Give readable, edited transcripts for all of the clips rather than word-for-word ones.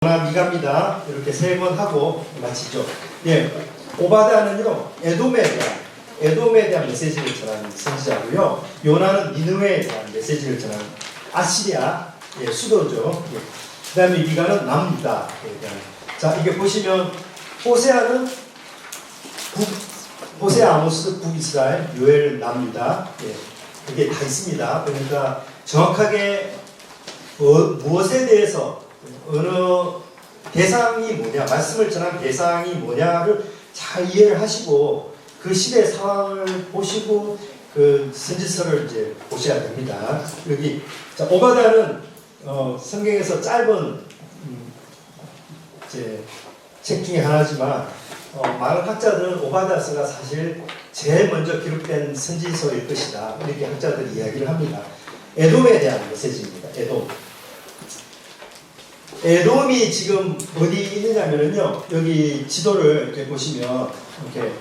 미가입니다. 이렇게 세 번 하고 마치죠. 예, 오바다는요 에돔에 대한 메시지를 전하는 선지자고요. 요나는 니느웨에 대한 메시지를 전하는 아시리아 수도죠. 예. 그다음에 미가는 남유다에 대한. 자, 이게 보시면 호세아는 호세아, 아모스 북이스라엘, 요엘 남유다. 예, 이게 다 있습니다. 그러니까 정확하게 무엇에 대해서 어느 대상이 뭐냐, 말씀을 전한 대상이 뭐냐를 잘 이해를 하시고 그 시대 상황을 보시고 그 선지서를 이제 보셔야 됩니다. 여기 자, 오바다는 성경에서 짧은 이제 책 중에 하나지만 많은 학자들은 오바다서가 사실 제일 먼저 기록된 선지서일 것이다, 이렇게 학자들이 이야기를 합니다. 에돔에 대한 메시지입니다. 에돔이 지금 어디 있느냐면요, 여기 지도를 이렇게 보시면 이렇게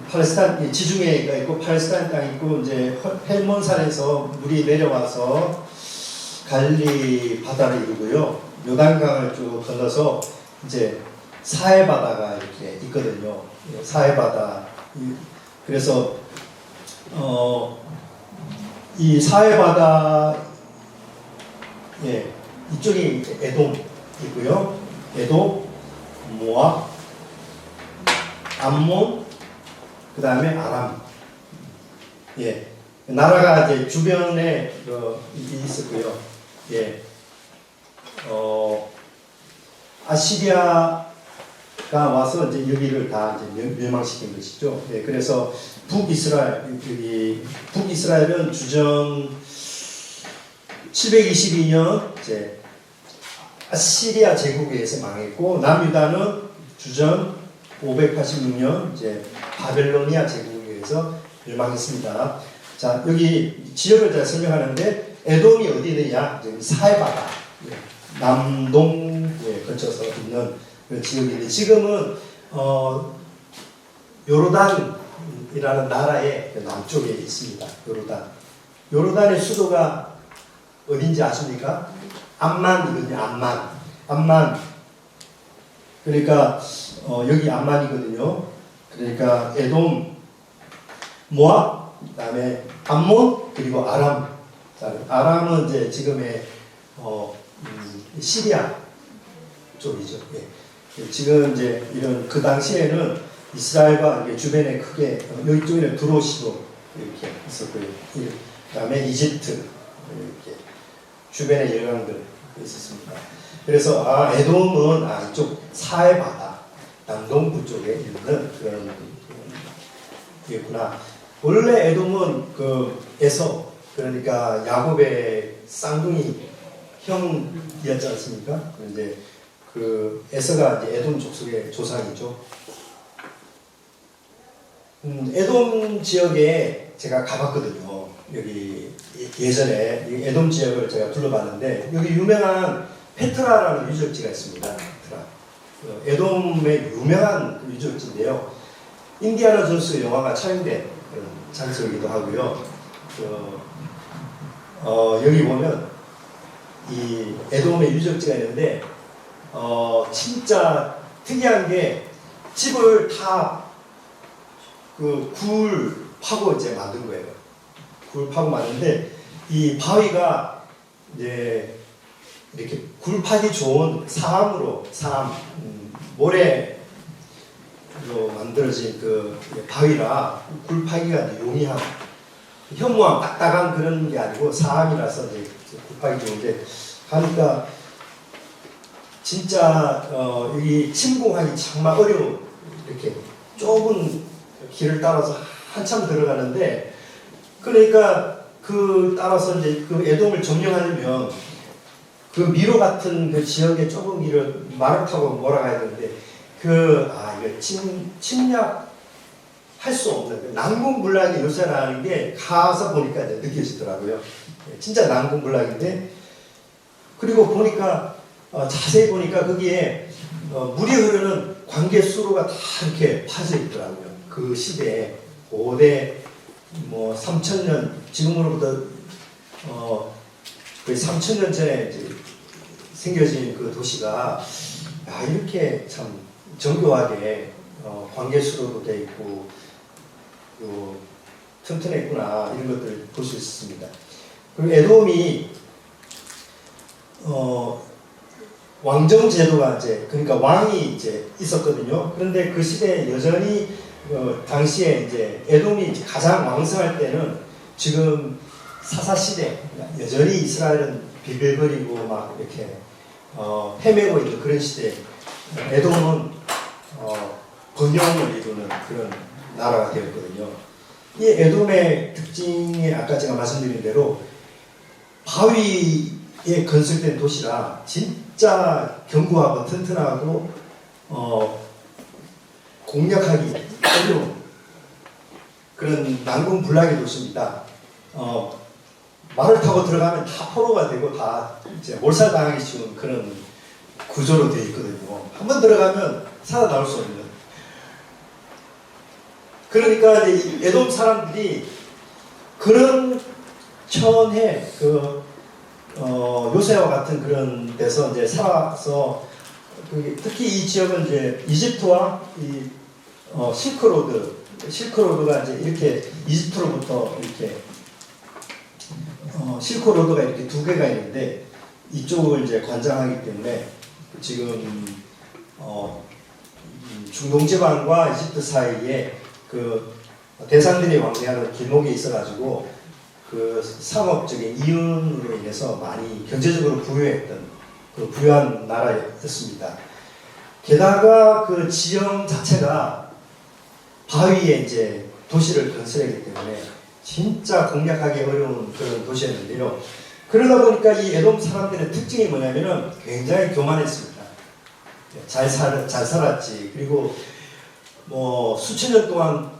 팔레스타인 지중해가 있고 팔레스타인 땅이 있고 이제 헬몬산에서 물이 내려와서 갈릴리 바다를 이루고요, 요단강을 쭉 건너서 이제 사해 바다가 이렇게 있거든요. 사해 바다. 그래서 이 사해 바다 이쪽이 에돔이고요. 에돔, 모압, 암몬, 그 다음에 아람. 예, 나라가 이제 주변에 있었고요. 예, 아시리아가 와서 이제 여기를 다 이제 멸망시킨 것이죠. 예, 그래서 북이스라엘은 주전 722년 이제 아시리아 제국에 의해서 망했고, 남유다는 주전 586년 이제 바벨로니아 제국에 의해서 멸망했습니다. 자, 여기 지역을 제가 설명하는데, 에돔이 어디 있느냐? 사해바다 남동에 거쳐서 있는 그 지역인데, 지금은 요르단이라는 나라의 남쪽에 있습니다. 요르단의 수도가 어딘지 아십니까? 암만이거든요. 암만. 그러니까 여기 암만이거든요. 그러니까 에돔, 모압, 그다음에 암몬, 그리고 아람. 아람은 이제 지금의 시리아 쪽이죠. 예. 지금 이제 이런 그 당시에는 이스라엘과 주변에 크게 여기 쪽에는 두로시도 이렇게 있었고요. 그다음에 이집트 이렇게 주변의 영향들 있었습니다. 그래서 에돔은 이쪽 사해 바다 남동부 쪽에 있는 그런 이겠구나. 원래 에돔은 그 에서, 그러니까 야곱의 쌍둥이 형이었지 않습니까? 이제 그 에서가 이제 에돔 족속의 조상이죠. 에돔 지역에 제가 가봤거든요. 여기 예전에 에돔 지역을 제가 둘러봤는데, 여기 유명한 페트라라는 유적지가 있습니다. 에돔의 유명한 유적지인데요, 인디아나 존스 영화가 촬영된 그런 장소이기도 하고요. 여기 보면 이 에돔의 유적지가 있는데, 진짜 특이한 게 집을 다 그 굴 파고 이제 만든 거예요. 굴 파고 만드는데, 이 바위가 이제 이렇게 굴 파기 좋은 사암으로, 모래로 만들어진 그 바위라 굴 파기가 용이한, 현무암 딱딱한 그런 게 아니고 사암이라서 이제 굴 파기 좋은데, 가니까 진짜 여기 침공하기 정말 어려운, 이렇게 좁은 길을 따라서 한참 들어가는데, 그러니까 그 따라서 이제 그 에돔을 점령하려면 그 미로 같은 그 지역의 좁은 길을 말을 타고 몰아가야 되는데, 이거 침략할 수 없는 난공불락의 요새라는 게 가서 보니까 이제 느껴지더라고요. 진짜 난공불락인데, 그리고 보니까 자세히 보니까 거기에 물이 흐르는 광개수로가 다 이렇게 파져 있더라고요. 그 시대에 고대 3000년, 지금으로부터 거의 3000년 전에 이제 생겨진 그 도시가 이렇게 참 정교하게 관계 수로도 돼 있고 튼튼했구나 이런 것들을 볼 수 있습니다. 그리고 에돔이 왕정 제도가 그러니까 왕이 있었거든요. 그런데 그 시대에 여전히 당시에 에돔이 가장 왕성할 때는 지금 사사 시대 여전히 이스라엘은 비빌거리고 막 이렇게 헤매고 있는 그런 시대. 에돔은 번영을 이루는 그런 나라가 되었거든요. 이 에돔의 특징이 아까 제가 말씀드린 대로 바위에 건설된 도시라 진짜 견고하고 튼튼하고 공략하기 어려운 그런 난공불락의 도시입니다. 말을 타고 들어가면 다 포로가 되고 다 몰살당하기 쉬운 그런 구조로 되어 있거든요. 한번 들어가면 살아나올 수 없는. 그러니까 에돔 사람들이 그런 천해 요새와 같은 그런 데서 살아서 특히 이 지역은 이집트와 이 실크로드가 이렇게 이집트로부터 이렇게 실크로드가 이렇게 두 개가 있는데 이쪽을 관장하기 때문에 지금 중동 지방과 이집트 사이에 그 대상들이 왕래하는 길목에 있어가지고 그 상업적인 이윤으로 인해서 많이 경제적으로 부유했던 그 부유한 나라였습니다. 게다가 그 지형 자체가 바위에 도시를 건설했기 때문에 진짜 공략하기 어려운 그런 도시였는데요. 그러다 보니까 이 에돔 사람들의 특징이 뭐냐면은 굉장히 교만했습니다. 잘 살았지. 그리고 뭐 수천 년 동안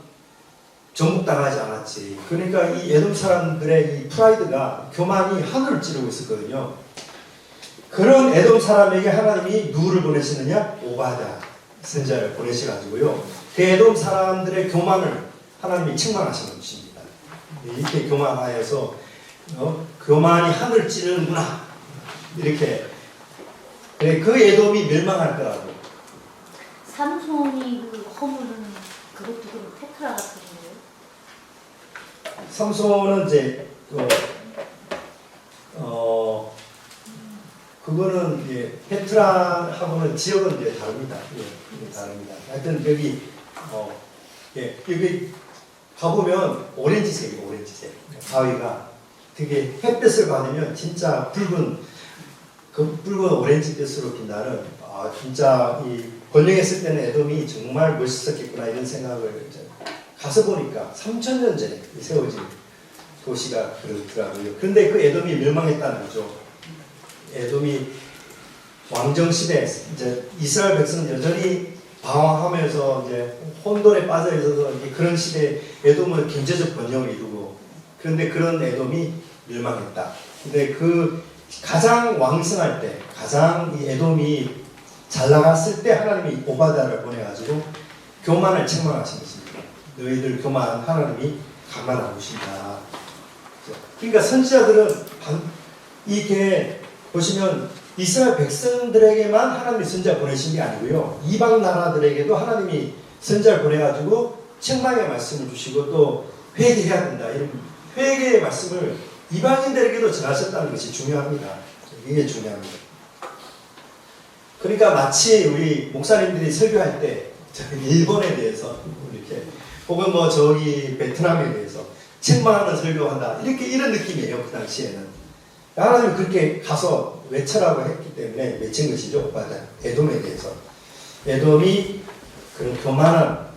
정복당하지 않았지. 그러니까 이 에돔 사람들의 이 프라이드가 교만이 하늘을 찌르고 있었거든요. 그런 에돔 사람에게 하나님이 누구를 보내시느냐? 오바댜 선지자를 보내셔가지고요. 그 에돔 사람들의 교만을 하나님이 책망하시는 것입니다. 이렇게 교만하여서 교만이 하늘을 찌르는구나. 이렇게 그 에돔이 멸망할 거라고. 삼손이 그 허물은 그것도 그럼 페트라 같은 거예요? 삼손은 그거는 페트라하고는 지역은 다릅니다. 다릅니다. 하여튼 여기 가보면 오렌지색이에요. 오렌지색. 바위가 되게 햇볕을 받으면 진짜 붉은 오렌지빛으로 빛나는 진짜 이 번영했을 때는 에돔이 정말 멋있었겠구나 이런 생각을 가서 보니까 3000년 전에 세워진 도시가 그렇더라고요. 그런데 그 에돔이 멸망했다는 거죠. 에돔이 왕정시대 이스라엘 백성은 여전히 방황하면서 혼돈에 빠져 있어서 그런 시대에 에돔은 경제적 번영을 이루고 그런데 그런 에돔이 멸망했다. 근데 그 가장 왕성할 때, 가장 이 에돔이 잘 나갔을 때 하나님이 오바댜를 보내가지고 교만을 책망하신 것입니다. 너희들 교만 하나님이 가만 안 보신다. 그러니까 선지자들은 이게 보시면 이스라엘 백성들에게만 하나님이 선지자 보내신 게 아니고요. 이방 나라들에게도 하나님이 선지자를 보내가지고 책망의 말씀을 주시고 또 회개해야 된다. 이런 회개의 말씀을 이방인들에게도 전하셨다는 것이 중요합니다. 이게 중요합니다. 그러니까 마치 우리 목사님들이 설교할 때 일본에 대해서 이렇게 혹은 뭐 저기 베트남에 대해서 책망하는 설교한다. 이런 느낌이에요. 그 당시에는. 하나님이 그렇게 가서 외쳐라고 했기 때문에 외친 것이죠. 맞아요. 에돔에 대해서. 에돔이 그런 교만한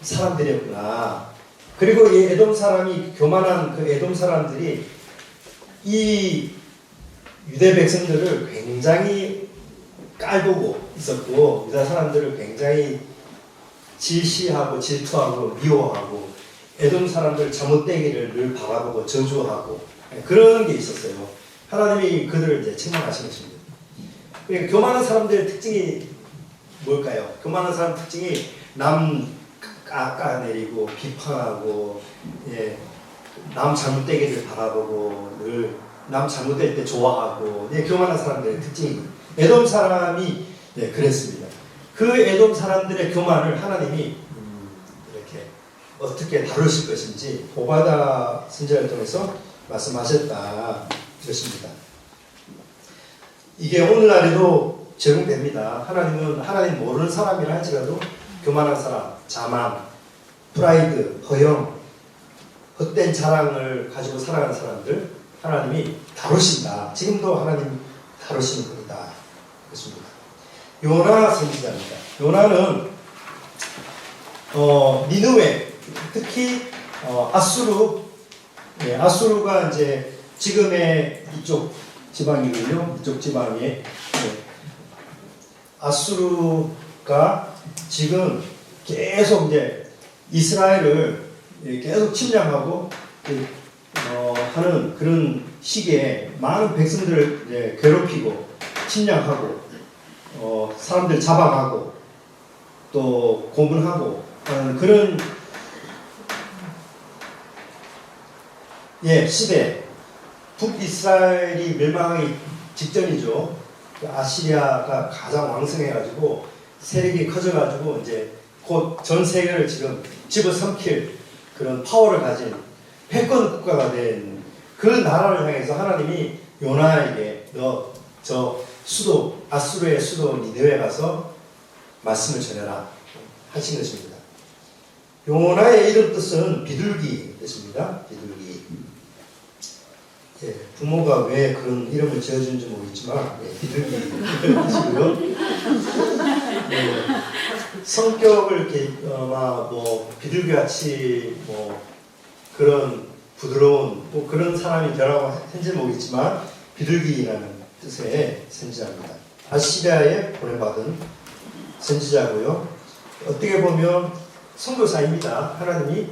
사람들이었구나. 그리고 이 에돔 사람이 교만한 그 에돔 사람들이 이 유대 백성들을 굉장히 깔보고 있었고 유다 사람들을 굉장히 질시하고 질투하고 미워하고 에돔 사람들 잘못되기를 늘 바라보고 저주하고 그런 게 있었어요. 하나님이 그들을 책망하신 것입니다. 그러니까 교만한 사람들의 특징이 뭘까요? 교만한 사람 특징이 남 깎아내리고 비판하고 남 잘못되기를 바라보고 늘 남 잘못될 때 좋아하고 교만한 사람들의 특징이 에돔 사람이 그랬습니다. 그 에돔 사람들의 교만을 하나님이 이렇게 어떻게 다루실 것인지 오바다 선지자를 통해서 말씀하셨다 그렇습니다. 이게 오늘날에도 적용됩니다. 하나님은 하나님 모르는 사람이라 할지라도 교만한 사람, 자만, 프라이드, 허영, 헛된 자랑을 가지고 살아가는 사람들 하나님이 다루신다. 지금도 하나님 다루시는 분이다. 그렇습니다. 요나 선지자입니다. 요나는 니느웨, 특히 아수르, 아수르가 이제 지금의 이쪽 지방이군요. 이쪽 지방에 아수르가 지금 계속 이제 이스라엘을 계속 침략하고 하는 그런 시기에 많은 백성들을 이제 괴롭히고 침략하고 사람들 잡아가고 또 고문하고 그런 시대 북이스라엘이 멸망하기 직전이죠. 아시리아가 가장 왕성해가지고 세력이 커져가지고 이제 곧 전 세계를 지금 집어삼킬 그런 파워를 가진 패권 국가가 된 그 나라를 향해서 하나님이 요나에게 너 저 수도 아수르의 수도 니느웨 가서 말씀을 전해라 하신 것입니다. 요나의 이름 뜻은 비둘기 뜻입니다. 비둘기. 부모가 왜 그런 이름을 지어준지 모르겠지만 비둘기 뜻이고요. 성격을 이렇게 뭐 비둘기같이 뭐 그런 부드러운 또 그런 사람이 되라고 했는지 모르겠지만 비둘기라는 뜻의 선지자입니다. 아시리아에 보내받은 선지자고요. 어떻게 보면 선교사입니다. 하나님이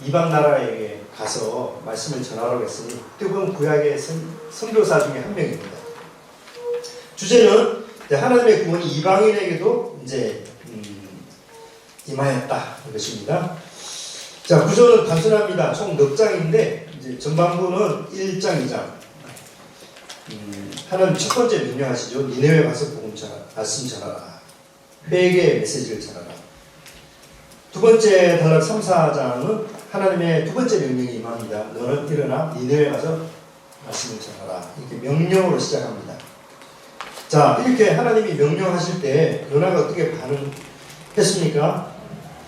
이방 나라에게 가서 말씀을 전하라고 했으니 뜨거운 구약의 선교사 중에 한 명입니다. 주제는 하나님의 구원이 이방인에게도 이제 임하였다 이것입니다. 자, 구조는 단순합니다. 총 넉 장인데 이제 전반부는 1장, 2장. 하나님 첫 번째 명령하시죠. 니네웨 가서 말씀 전하라. 회개의 메시지를 전하라. 두 번째 단락 3, 4장은 하나님의 두 번째 명령이 임합니다. 너는 일어나 니네웨 가서 말씀을 전하라. 이렇게 명령으로 시작합니다. 자, 이렇게 하나님이 명령하실 때 요나가 어떻게 반응했습니까?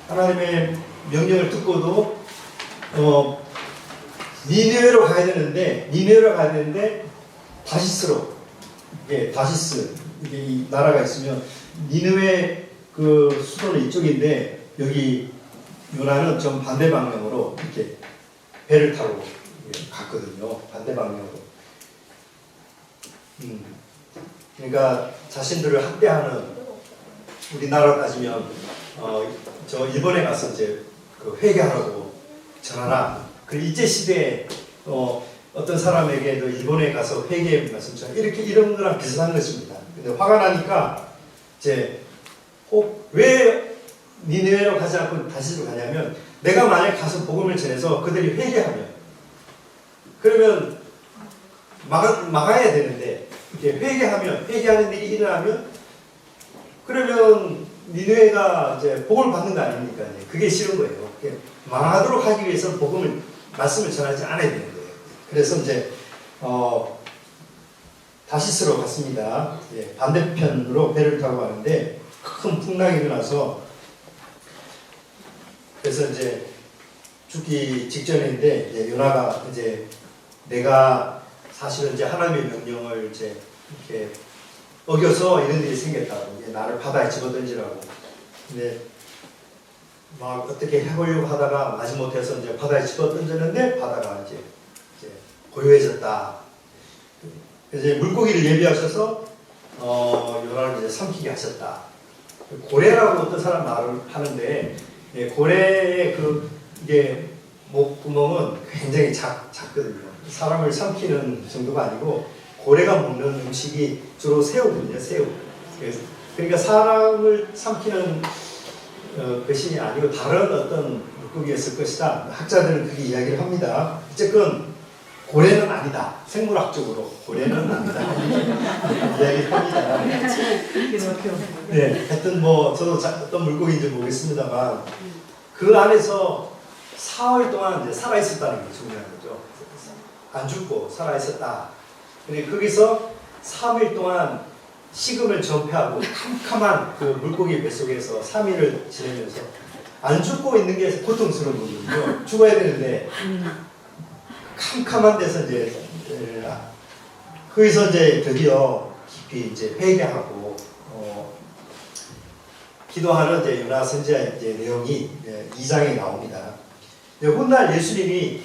하나님의 명령을 듣고도 니느웨로 가야 되는데 다시스로 다시스 이게 이 나라가 있으면 니느웨 그 수도는 이쪽인데 여기 요나는 좀 반대 방향으로 이렇게 배를 타고 갔거든요. 반대 방향으로. 그러니까 자신들을 학대하는 우리나라로 따지면 저 일본에 가서 이제 그 회개하라고 전하라. 그 일제 시대에 어떤 사람에게도 일본에 가서 회개의 말씀 전하 이렇게 이런 거랑 비슷한 것입니다. 근데 화가 나니까 이제 왜 니느웨로 가지 않고 다시로 가냐면 내가 만약 가서 복음을 전해서 그들이 회개하면 그러면 막아야 되는데 이렇게 회개하는 일이 일어나면 그러면 니느웨가 이제 복을 받는 거 아닙니까? 그게 싫은 거예요. 망하도록 하기 위해서 말씀을 전하지 않아야 되는 거예요. 그래서 이제 다시스로 갔습니다. 반대편으로 배를 타고 가는데 큰 풍랑이 일어나서 그래서 이제 죽기 직전인데 요나가 이제 내가 사실은 이제 하나님의 명령을 이제 이렇게 어겨서 이런 일이 생겼다고 나를 바다에 집어던지라고. 근데 막 어떻게 해보려고 하다가 마지못해서 이제 바다에 집어던졌는데 바다가 이제 고요해졌다. 이제 물고기를 예비하셔서 요나를 이제 삼키게 하셨다. 고래라고 어떤 사람 말을 하는데 고래의 이게 목 구멍은 굉장히 작거든요. 사람을 삼키는 정도가 아니고 고래가 먹는 음식이 주로 새우거든요. 새우. 그러니까 사람을 삼키는 것이 아니고 다른 어떤 물고기였을 것이다. 학자들은 그렇게 이야기를 합니다. 어쨌건 고래는 아니다. 생물학적으로 고래는 아니다. 이야기를 합니다. 네, 하여튼 뭐 저도 어떤 물고기인지 모르겠습니다만 그 안에서 사흘 동안 이제 살아 있었다는 게 중요한 거죠. 안 죽고 살아 있었다. 근데 거기서 3일 동안 식음을 전폐하고 캄캄한 그 물고기 뱃속에서 3일을 지내면서 안 죽고 있는 게 고통스러운 거거든요. 죽어야 되는데 캄캄한 데서 이제 거기서 이제 드디어 깊이 이제 회개하고 기도하는 이제 요나 선지자의 이제 내용이 2장에 나옵니다. 훗날 예수님이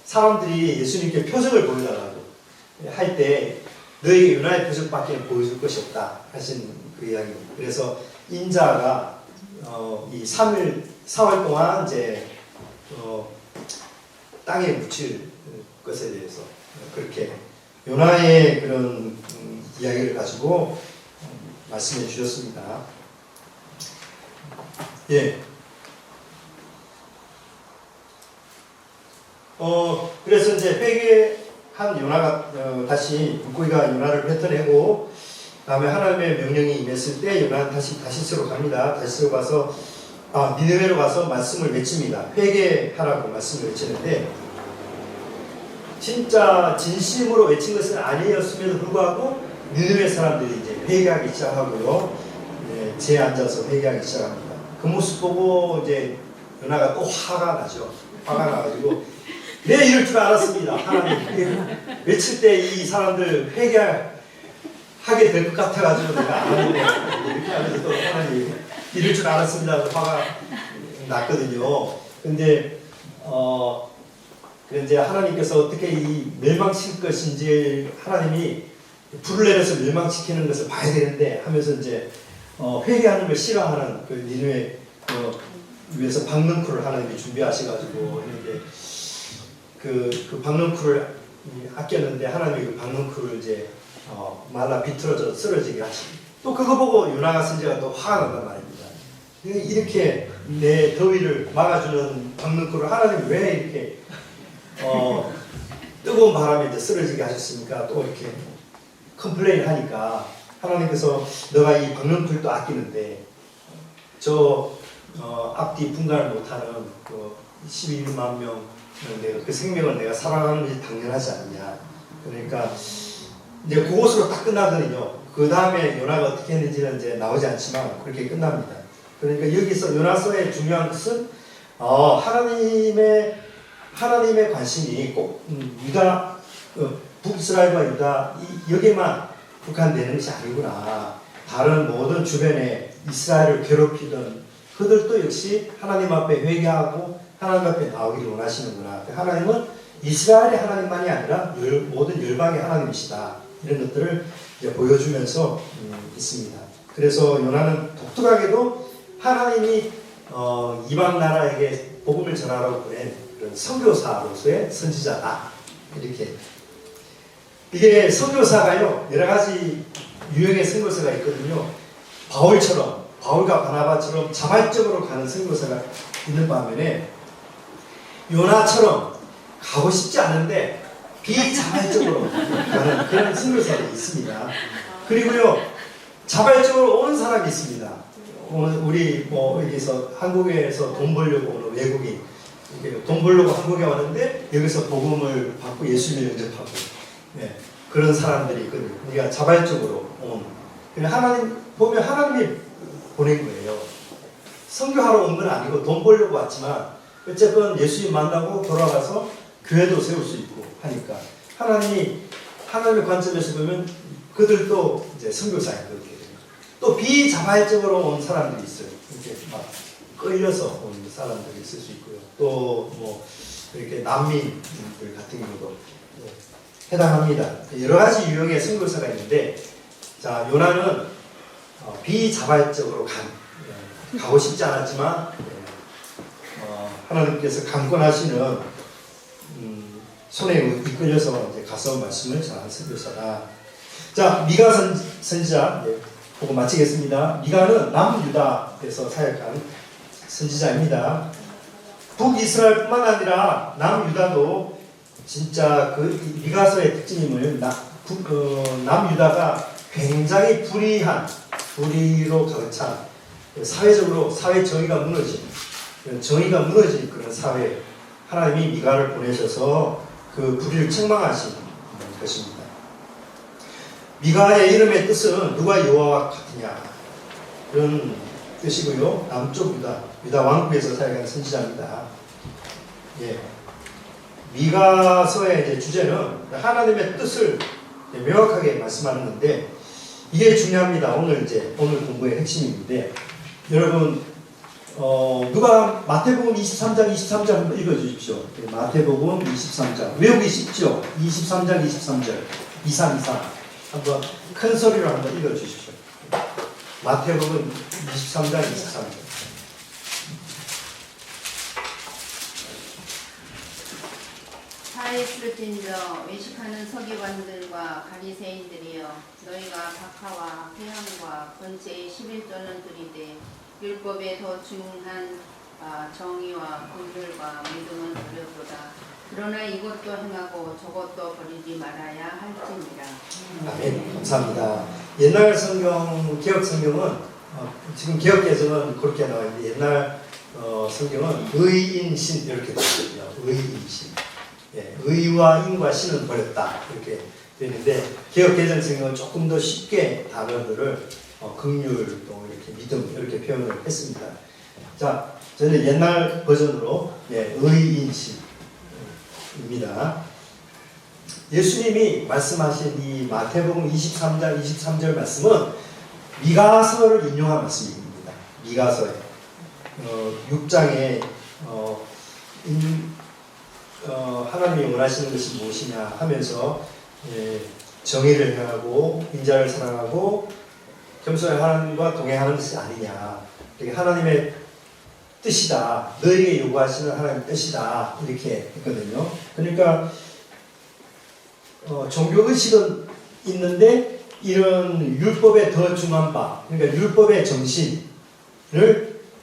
사람들이 예수님께 표적을 보여달라고 할 때 너에게 요나의 표적밖에 보여줄 것이 없다 하신 그 이야기입니다. 그래서 인자가 이 4월 동안 이제 땅에 묻힐 것에 대해서 그렇게 요나의 그런 이야기를 가지고 말씀해 주셨습니다. 예. 그래서 이제 회개한 요나가 다시 물고기가 요나를 뱉어내고 다음에 하나님의 명령이 임했을 때 요나는 다시 다시스로 갑니다. 다시스로 가서 니느웨로 가서 말씀을 외칩니다. 회개하라고 말씀을 외치는데 진짜 진심으로 외친 것은 아니었음에도 불구하고 니느웨 사람들이 이제 회개하기 시작하고요. 재앉아서 회개하기 시작합니다. 그 모습 보고 이제 요나가 또 화가 나죠. 화가 나가지고 내 이럴 줄 알았습니다. 하나님 외칠 때 이 사람들 회개하게 될 것 같아가지고 내가 안 하는데 이렇게 하면서 또 하나님 이럴 줄 알았습니다. 화가 났거든요. 근데 이제 하나님께서 어떻게 이 멸망시킬 것인지 하나님이 불을 내려서 멸망시키는 것을 봐야 되는데 하면서 이제 회개하는 걸 싫어하는 그 니느웨 위에서 박능쿨을 하나님이 준비하셔가지고 했는데 그 박능쿨을 아꼈는데 하나님이 그 박능쿨을 이제 말라 비틀어져 쓰러지게 하시고 또 그거 보고 요나가 선지자가 또 화가 난단 말입니다. 이렇게 내 더위를 막아주는 박능쿨을 하나님이 왜 이렇게 뜨거운 바람에 이제 쓰러지게 하셨습니까? 또 이렇게 컴플레인 하니까 하나님께서 너가 이 박능쿨도 아끼는데 저 앞뒤 분간을 못하는 그 12만 명 내가 그 생명을 내가 사랑하는 것이 당연하지 않느냐. 그러니까 이제 그것으로 딱 끝나거든요. 그 다음에 요나가 어떻게 했는지는 이제 나오지 않지만 그렇게 끝납니다. 그러니까 여기서 요나서의 중요한 것은 하나님의 관심이 꼭 유다 북이스라엘과 유다 여기에만 국한되는 것이 아니구나. 다른 모든 주변에 이스라엘을 괴롭히던 그들도 역시 하나님 앞에 회개하고 하나님 앞에 나오기를 원하시는구나. 하나님은 이스라엘의 하나님만이 아니라 모든 열방의 하나님이시다. 이런 것들을 이제 보여주면서 있습니다. 그래서 요나는 독특하게도 하나님이 이방 나라에게 복음을 전하라고 보낸 그런 선교사로서의 선지자다. 이렇게 이게 선교사가요 여러 가지 유형의 선교사가 있거든요. 바울과 바나바처럼 자발적으로 가는 선교사가 있는 반면에 요나처럼 가고 싶지 않은데 비자발적으로 가는 그런 선교사가 있습니다. 그리고요 자발적으로 오는 사람이 있습니다. 우리 여기서 한국에서 돈 벌려고 오는 외국인 돈 벌려고 한국에 왔는데 여기서 복음을 받고 예수님을 영접하고 그런 사람들이 있거든요. 그러니까 자발적으로 온. 하나님 보면 하나님이 보낸 거예요. 선교하러 온 건 아니고 돈 벌려고 왔지만 어쨌든 예수님 만나고 돌아가서 교회도 세울 수 있고 하니까 하나님의 관점에서 보면 그들도 이제 선교사인 거거든요. 또 비자발적으로 온 사람들이 있어요. 이렇게 막 끌려서 온 사람들이 있을 수 있고요. 또 뭐 이렇게 난민들 같은 경우도 해당합니다. 여러 가지 유형의 선교사가 있는데 자 요나는 비자발적으로 가고 싶지 않았지만 하나님께서 강권하시는 손에 이끌려서 이제 가서 말씀을 전하는 선교사다. 자 미가 선지자 보고 마치겠습니다. 미가는 남유다에서 사역한 선지자입니다. 북이스라엘뿐만 아니라 남유다도 진짜 그 미가서의 특징이 뭐냐면 남유다가 굉장히 불의로 가득 찬 사회적으로 사회 정의가 무너진 그런 사회 하나님이 미가를 보내셔서 그 불의를 책망하신 것입니다. 미가의 이름의 뜻은 누가 여호와와 같으냐 이런 뜻이고요. 남쪽 유다 왕국에서 살아가는 선지자입니다. 예. 미가서의 이제 주제는 하나님의 뜻을 명확하게 말씀하는 건데 이게 중요합니다. 오늘 공부의 핵심인데 여러분 누가 마태복음 23장 한번 읽어주십시오. 마태복음 23장 외우기 쉽죠? 23장 23절 23 한번 큰 소리로 한번 읽어주십시오. 마태복음 23장 23절 차에 쓸진저 외식하는 서기관들과 바리새인들이여 너희가 박하와 회향과 번제의 11조는 드리되 율법에 더 중한 정의와 긍휼과 믿음은 버렸도다. 그러나 이것도 행하고 저것도 버리지 말아야 할지니라. 아멘. 감사합니다. 옛날 성경, 개혁 성경은 지금 개혁에서는 그렇게 나와 있는데 옛날 성경은 의인신 이렇게 되어 있거든요. 의인신. 예, 의와 인과 신은 버렸다 이렇게 되어 있는데 개혁 개정 성경은 조금 더 쉽게 단어들을 긍휼 또 이렇게 믿음 이렇게 표현을 했습니다. 자, 저는 옛날 버전으로 의인신입니다. 예수님이 말씀하신 이 마태복음 23장 23절 말씀은 미가서를 인용한 말씀입니다. 미가서에 6장에 하나님이 원하시는 것이 무엇이냐 하면서 정의를 행하고 인자를 사랑하고 겸손히 하나님과 동행하는 것이 아니냐. 하나님의 뜻이다. 너에게 요구하시는 하나님의 뜻이다. 이렇게 했거든요. 그러니까 종교의식은 있는데 이런 율법에 더 중한 바, 그러니까 율법의 정신을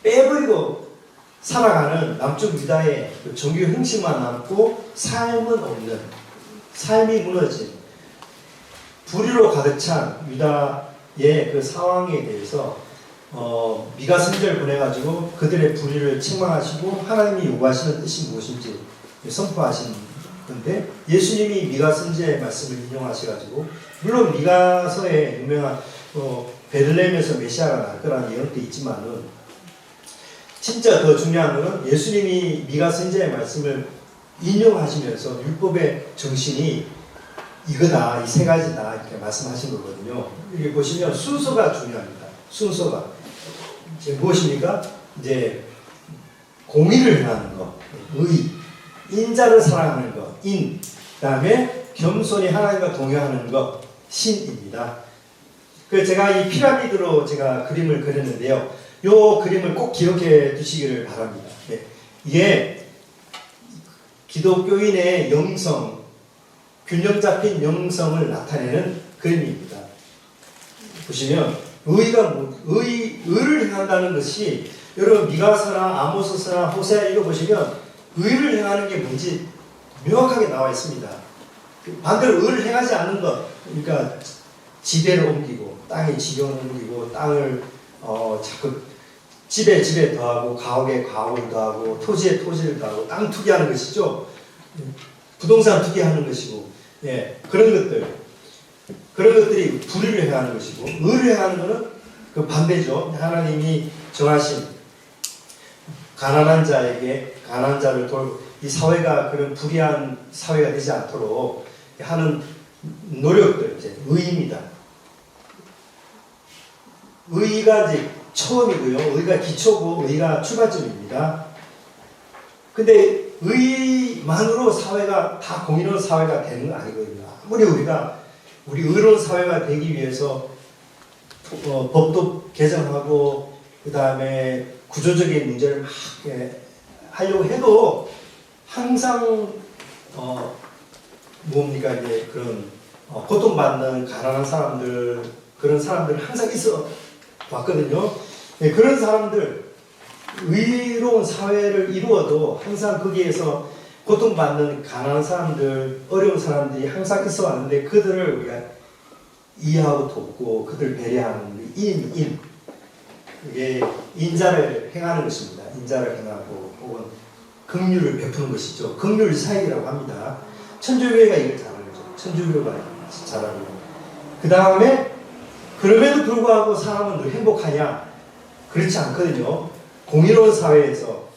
빼버리고 살아가는 남쪽 유다의 그 종교 형식만 남고 삶은 없는, 삶이 무너진 불의로 가득 찬 유다의 그 상황에 대해서 미가 선지자를 보내가지고 그들의 불의를 책망하시고 하나님이 요구하시는 뜻이 무엇인지 선포하신 건데 예수님이 미가 선지자의 말씀을 인용하셔가지고 물론 미가서에 유명한 베들레헴에서 메시아가 날 거라는 예언도 있지만은 진짜 더 중요한 것은 예수님이 미가 선지자의 말씀을 인용하시면서 율법의 정신이 이거다, 이 세 가지다 이렇게 말씀하신 거거든요. 여기 보시면 순서가 중요합니다. 순서가 이제 무엇입니까? 이제 공의를 행하는 것, 의, 인자를 사랑하는 것, 인, 그다음에 겸손히 하나님과 동행하는 것, 신입니다. 그래서 제가 이 피라미드로 제가 그림을 그렸는데요. 이 그림을 꼭 기억해 두시기를 바랍니다. 네. 이게 기독교인의 영성, 균형 잡힌 영성을 나타내는 그림입니다. 보시면 의를 행한다는 것이 여러분 미가서나 아모스서나 호세아 읽어보시면 의를 행하는 게 뭔지 명확하게 나와 있습니다. 반대로 의를 행하지 않는 것, 그러니까 지배를 옮기고 땅에 지경을 옮기고 땅을 자꾸 집에 더하고 가옥에 가옥을 더하고 토지에 토지를 더하고 땅 투기하는 것이죠. 부동산 투기하는 것이고 그런 것들이 불의를 행하는 것이고 의를 행하는 것은 그 반대죠. 하나님이 정하신 가난한 자를 이 사회가 그런 불의한 사회가 되지 않도록 하는 노력들 이제 의입니다. 의가 이제 처음이고요. 의가 기초고 의가 출발점입니다. 근데 의만으로 사회가 다 공의로운 사회가 되는 건 아니거든요. 아무리 우리 의로운 사회가 되기 위해서 법도 개정하고 그 다음에 구조적인 문제를 막 하려고 해도 항상 뭡니까 이제 그런 고통받는 가난한 사람들 그런 사람들 항상 있어 왔거든요. 그런 사람들 의로운 사회를 이루어도 항상 거기에서 고통받는 가난한 사람들, 어려운 사람들이 항상 있어 왔는데 그들을 우리가 이해하고 돕고 그들 배려하는 인. 이게 인자를 행하는 것입니다. 인자를 행하고 혹은 긍휼을 베푸는 것이죠. 긍휼 사역이라고 합니다. 천주교회가 이걸 잘하는 거죠. 천주교가 잘하고. 그 다음에 그럼에도 불구하고 사람은 늘 행복하냐? 그렇지 않거든요. 공의로운 사회에서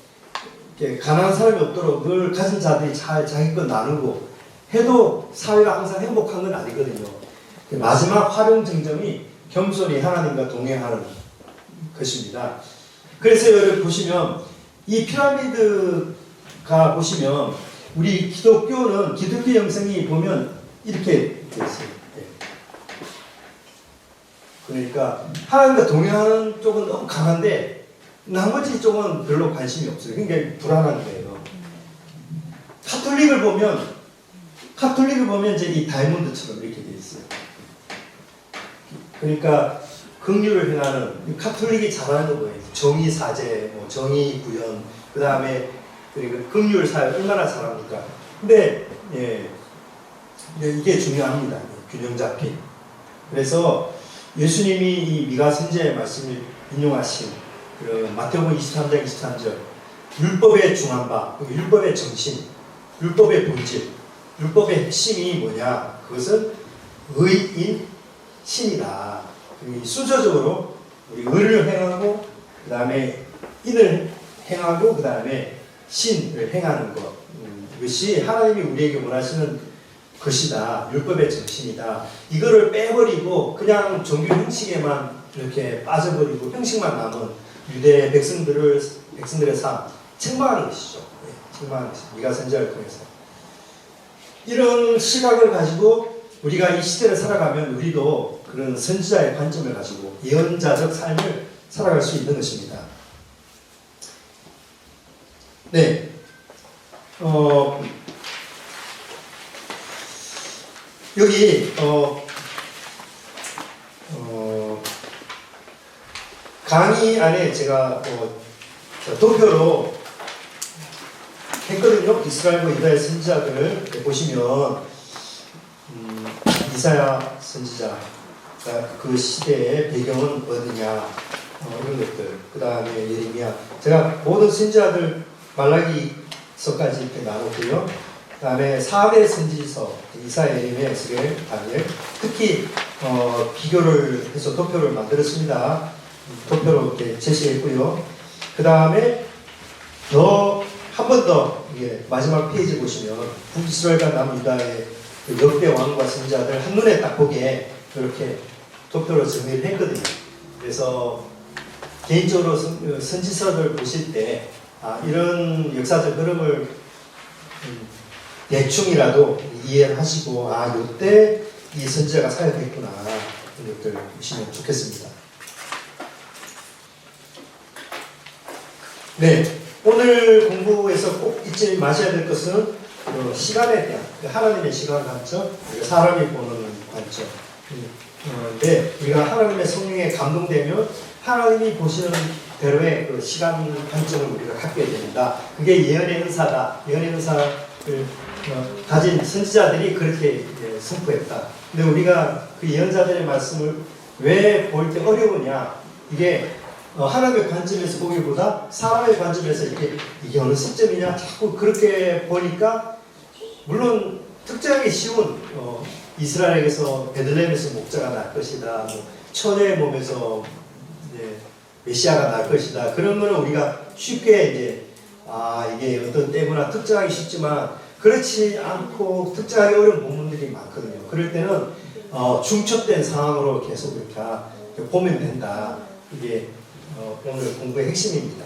가난한 사람이 없도록 늘 가진 자들이 잘 자기 것 나누고 해도 사회가 항상 행복한 건 아니거든요. 마지막 활용 정점이 겸손히 하나님과 동행하는 것입니다. 그래서 여기 보시면 이 피라미드가 보시면 우리 기독교는 기독교 영성이 보면 이렇게 되어 있어요. 그러니까 하나님과 동행하는 쪽은 너무 강한데 나머지 쪽은 별로 관심이 없어요. 그러니까 불안한 거예요. 카톨릭을 보면 이제 이 다이아몬드처럼 이렇게 되어 있어요. 그러니까 긍휼을 행하는 카톨릭이 잘하는 거예요. 정의 사제, 뭐 정의 구현, 그 다음에 그리고 긍휼 사역 얼마나 잘합니까? 근데 이게 중요합니다. 균형 잡힌. 그래서 예수님이 이 미가 선지자의 말씀을 인용하신 그 마태복음 23장 23절 율법의 중한바, 율법의 정신, 율법의 본질, 율법의 핵심이 뭐냐? 그것은 의인 신이다. 순서적으로 우리 의를 행하고 그 다음에 인을 행하고 그 다음에 신을 행하는 것, 이것이 하나님이 우리에게 원하시는 것이다. 율법의 정신이다. 이거를 빼버리고 그냥 종교 형식에만 이렇게 빠져버리고 형식만 남은 유대 백성들의 삶 책망하는 것이죠. 책망하는 것이죠. 미가 선지자를 통해서 이런 시각을 가지고 우리가 이 시대를 살아가면 우리도 그런 선지자의 관점을 가지고 예언자적 삶을 살아갈 수 있는 것입니다. 네, 여기 강의 안에 제가 도표로 했거든요. 이스라엘과 유다의 선지자들을 보시면 이사야 선지자 그 시대의 배경은 어디냐 이런 것들, 그 다음에 예레미야, 제가 모든 선지자들 말라기서까지 이렇게 나눴고요. 그 다음에 4대 선지서 이사야, 예레미야, 에스겔, 다니엘, 특히 비교를 해서 도표를 만들었습니다. 도표로 이렇게 제시했고요. 그 다음에 한 번 더 마지막 페이지 보시면 북이스라엘과 남유다의 그 역대 왕과 선지자들 한눈에 딱 보기에 이렇게 도표로 정리를 했거든요. 그래서 개인적으로 선지서를 보실 때 이런 역사적 흐름을 대충이라도 이해를 하시고 이때 이 선지자가 사역했구나 이런 것들 보시면 좋겠습니다. 네, 오늘 공부에서 꼭 잊지 마셔야 될 것은 시간에 대한 하나님의 시간 관점, 사람이 보는 관점. 네, 우리가 하나님의 성령에 감동되면 하나님이 보시는 대로의 그 시간 관점을 우리가 갖게 됩니다. 그게 예언의 은사다. 예언의 은사를 가진 선지자들이 그렇게 선포했다. 근데 우리가 그 예언자들의 말씀을 왜 볼 때 어려우냐? 이게 하나님의 관점에서 보기보다 사람의 관점에서 이게 어느 시점이냐? 자꾸 그렇게 보니까 물론 특정하기 쉬운 이스라엘에서 베들레헴에서 목자가 날 것이다. 천의 몸에서 메시아가 날 것이다. 그런 거는 우리가 쉽게 이게 어떤 때문에 특정하기 쉽지만 그렇지 않고 특정하기 어려운 본문들이 많거든요. 그럴 때는 중첩된 상황으로 계속 이렇게 보면 된다. 이게 오늘 공부의 핵심입니다.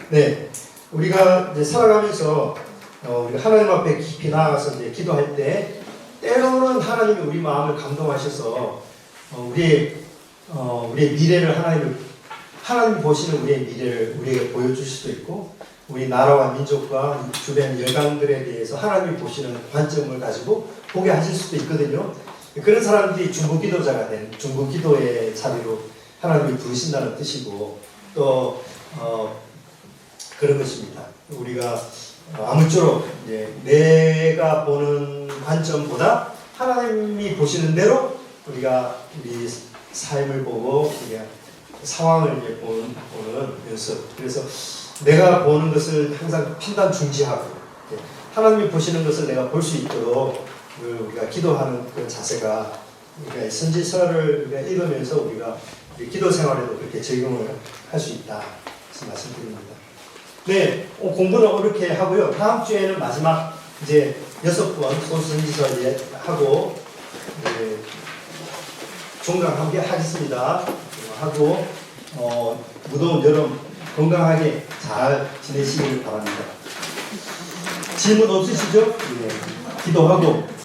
네, 우리가 이제 살아가면서 우리가 하나님 앞에 깊이 나아가서 이제 기도할 때 때로는 하나님이 우리 마음을 감동하셔서 우리의 미래를 하나님 보시는 우리의 미래를 우리에게 보여줄 수도 있고 우리 나라와 민족과 주변 열강들에 대해서 하나님이 보시는 관점을 가지고 보게 하실 수도 있거든요. 그런 사람들이 중보기도자가 된 중보기도의 자리로 하나님이 부르신다는 뜻이고 또 그런 것입니다. 우리가 아무쪼록 이제 내가 보는 관점보다 하나님이 보시는 대로 우리가 우리 삶을 보고 우리가 상황을 이제 보는 연습. 그래서 내가 보는 것을 항상 판단 중지하고 하나님이 보시는 것을 내가 볼 수 있도록 우리가 기도하는 그 자세가 우리가 선지서를 우리가 읽으면서 우리가 기도 생활에도 그렇게 적용을 할 수 있다. 그래서 말씀드립니다. 네, 공부는 이렇게 하고요. 다음 주에는 마지막 이제 6권 소선지서 하고 종강 함께 하겠습니다. 하고 무더운 여름 건강하게 잘 지내시길 바랍니다. 질문 없으시죠? 네, 기도하고